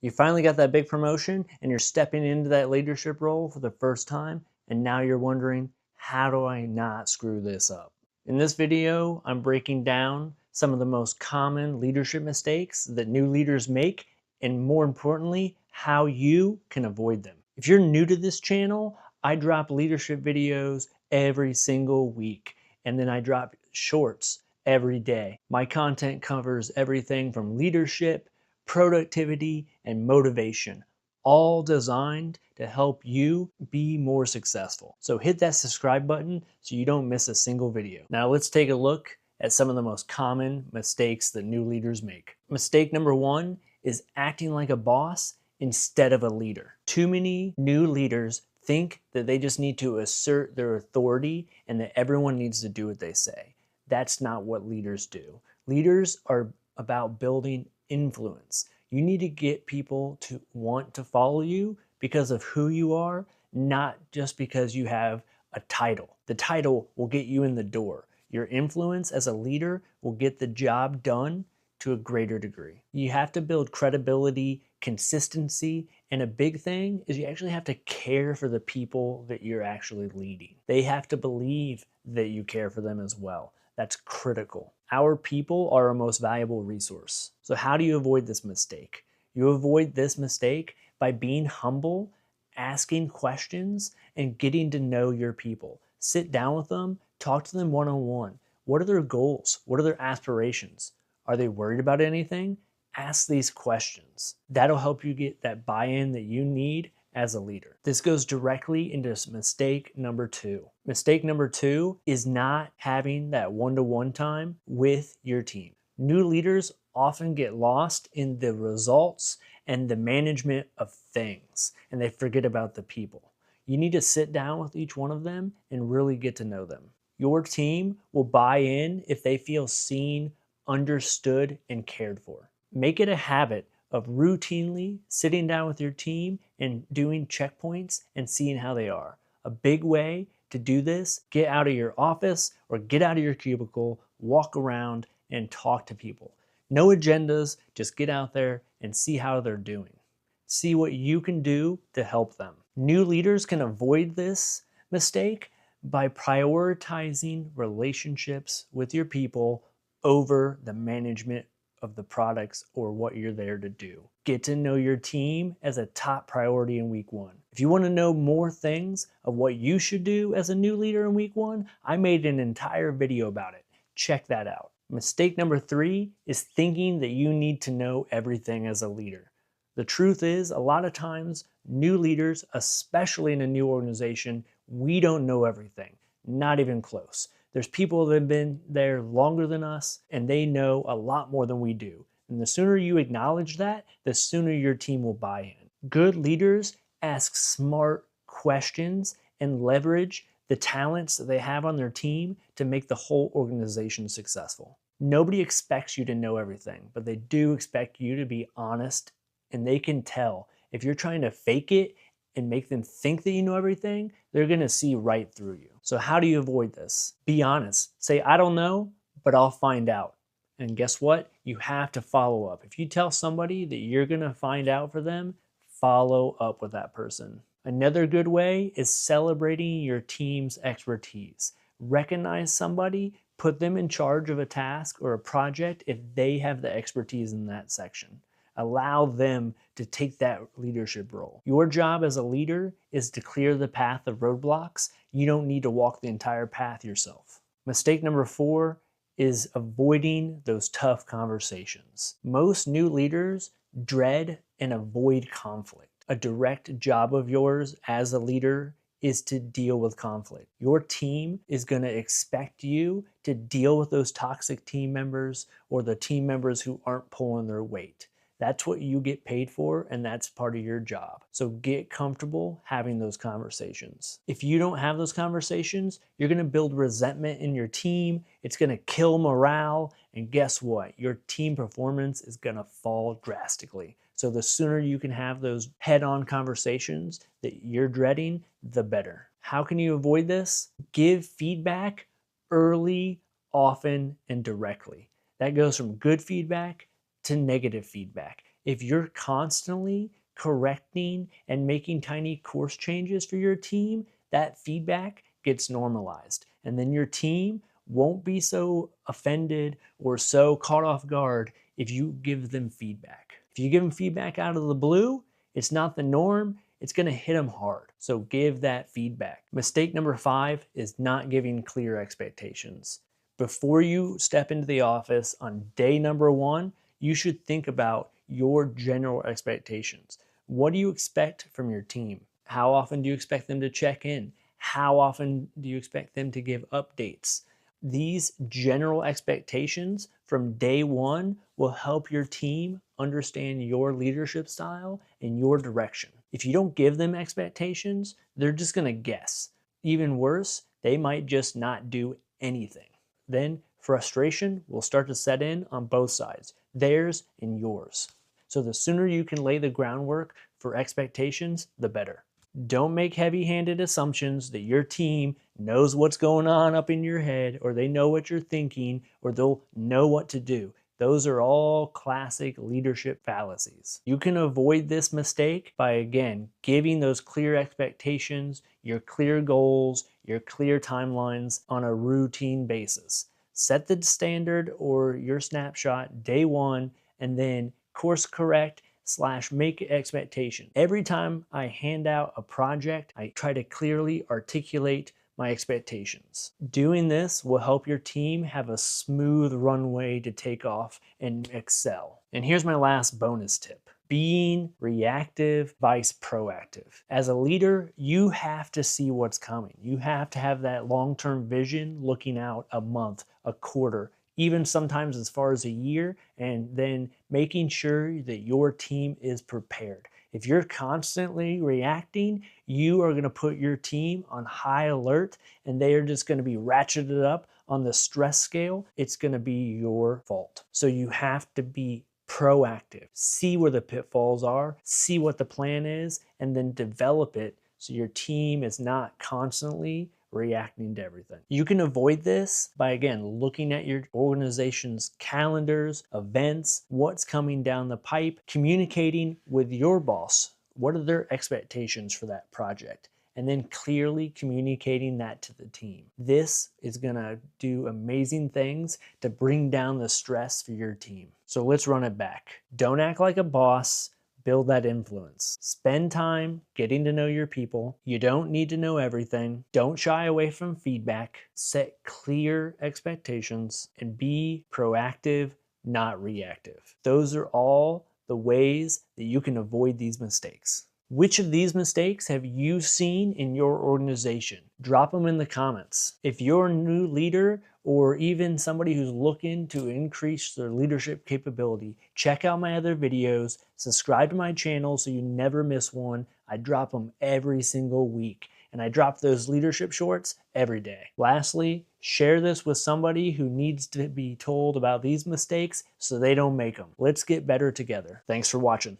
You finally got that big promotion and you're stepping into that leadership role for the first time, and now you're wondering, how do I not screw this up? In this video, I'm breaking down some of the most common leadership mistakes that new leaders make, and more importantly, how you can avoid them. If you're new to this channel, I drop leadership videos every single week, and then I drop shorts every day. My content covers everything from leadership, productivity, and motivation, all designed to help you be more successful. So hit that subscribe button so you don't miss a single video. Now let's take a look at some of the most common mistakes that new leaders make. Mistake number one is acting like a boss instead of a leader. Too many new leaders think that they just need to assert their authority and that everyone needs to do what they say. That's not what leaders do. Leaders are about building influence. You need to get people to want to follow you because of who you are, not just because you have a title. The title will get you in the door. Your influence as a leader will get the job done to a greater degree. You have to build credibility, consistency, and a big thing is you actually have to care for the people that you're actually leading. They have to believe that you care for them as well. That's critical. Our people are our most valuable resource. So how do you avoid this mistake? You avoid this mistake by being humble, asking questions, and getting to know your people. Sit down with them, talk to them one-on-one. What are their goals? What are their aspirations? Are they worried about anything? Ask these questions. That'll help you get that buy-in that you need as a leader. This goes directly into mistake number two. Mistake number two is not having that one-to-one time with your team. New leaders often get lost in the results and the management of things, and they forget about the people. You need to sit down with each one of them and really get to know them. Your team will buy in if they feel seen, understood, and cared for. Make it a habit of routinely sitting down with your team and doing checkpoints and seeing how they are. A big way to do this, get out of your office or get out of your cubicle, walk around and talk to people. No agendas, just get out there and see how they're doing. See what you can do to help them. New leaders can avoid this mistake by prioritizing relationships with your people over the management of the products or what you're there to do. Get to know your team as a top priority in week one. If you want to know more things of what you should do as a new leader in week one, I made an entire video about it. Check that out. Mistake number three is thinking that you need to know everything as a leader. The truth is, a lot of times, new leaders, especially in a new organization, we don't know everything, not even close. There's people that have been there longer than us, and they know a lot more than we do. And the sooner you acknowledge that, the sooner your team will buy in. Good leaders ask smart questions and leverage the talents that they have on their team to make the whole organization successful. Nobody expects you to know everything, but they do expect you to be honest, and they can tell. If you're trying to fake it and make them think that you know everything, they're gonna see right through you. So how do you avoid this? Be honest. Say, I don't know, but I'll find out. And guess what? You have to follow up. If you tell somebody that you're gonna find out for them, follow up with that person. Another good way is celebrating your team's expertise. Recognize somebody, put them in charge of a task or a project if they have the expertise in that section. Allow them to take that leadership role. Your job as a leader is to clear the path of roadblocks. You don't need to walk the entire path yourself. Mistake number four is avoiding those tough conversations. Most new leaders dread and avoid conflict. A direct job of yours as a leader is to deal with conflict. Your team is going to expect you to deal with those toxic team members or the team members who aren't pulling their weight. That's what you get paid for, and that's part of your job. So get comfortable having those conversations. If you don't have those conversations, you're gonna build resentment in your team, it's gonna kill morale, and guess what? Your team performance is gonna fall drastically. So the sooner you can have those head-on conversations that you're dreading, the better. How can you avoid this? Give feedback early, often, and directly. That goes from good feedback to negative feedback. If you're constantly correcting and making tiny course changes for your team, that feedback gets normalized. And then your team won't be so offended or so caught off guard if you give them feedback. If you give them feedback out of the blue, it's not the norm. It's going to hit them hard. So give that feedback. Mistake number 5 is not giving clear expectations. Before you step into the office on day number 1, you should think about your general expectations. What do you expect from your team? How often do you expect them to check in? How often do you expect them to give updates? These general expectations from day 1 will help your team understand your leadership style and your direction. If you don't give them expectations, they're just going to guess. Even worse, they might just not do anything. Then frustration will start to set in on both sides, theirs and yours. So the sooner you can lay the groundwork for expectations, the better. Don't make heavy-handed assumptions that your team knows what's going on up in your head, or they know what you're thinking, or they'll know what to do. Those are all classic leadership fallacies. You can avoid this mistake by, again, giving those clear expectations, your clear goals, your clear timelines on a routine basis. Set the standard or your snapshot day 1, and then course correct / make expectation. Every time I hand out a project, I try to clearly articulate my expectations. Doing this will help your team have a smooth runway to take off and excel. And here's my last bonus tip. Being reactive vice proactive. As a leader, you have to see what's coming. You have to have that long-term vision looking out a month, a quarter, even sometimes as far as a year, and then making sure that your team is prepared. If you're constantly reacting, you are going to put your team on high alert, and they are just going to be ratcheted up on the stress scale. It's going to be your fault. So you have to be proactive. See where the pitfalls are, see what the plan is, and then develop it so your team is not constantly reacting to everything. You can avoid this by, again, looking at your organization's calendars, events, what's coming down the pipe, communicating with your boss. What are their expectations for that project? And then clearly communicating that to the team. This is gonna do amazing things to bring down the stress for your team. So let's run it back. Don't act like a boss. Build that influence. Spend time getting to know your people. You don't need to know everything. Don't shy away from feedback. Set clear expectations and be proactive, not reactive. Those are all the ways that you can avoid these mistakes. Which of these mistakes have you seen in your organization? Drop them in the comments. If you're a new leader or even somebody who's looking to increase their leadership capability, check out my other videos, subscribe to my channel so you never miss one. I drop them every single week, and I drop those leadership shorts every day. Lastly, share this with somebody who needs to be told about these mistakes so they don't make them. Let's get better together. Thanks for watching.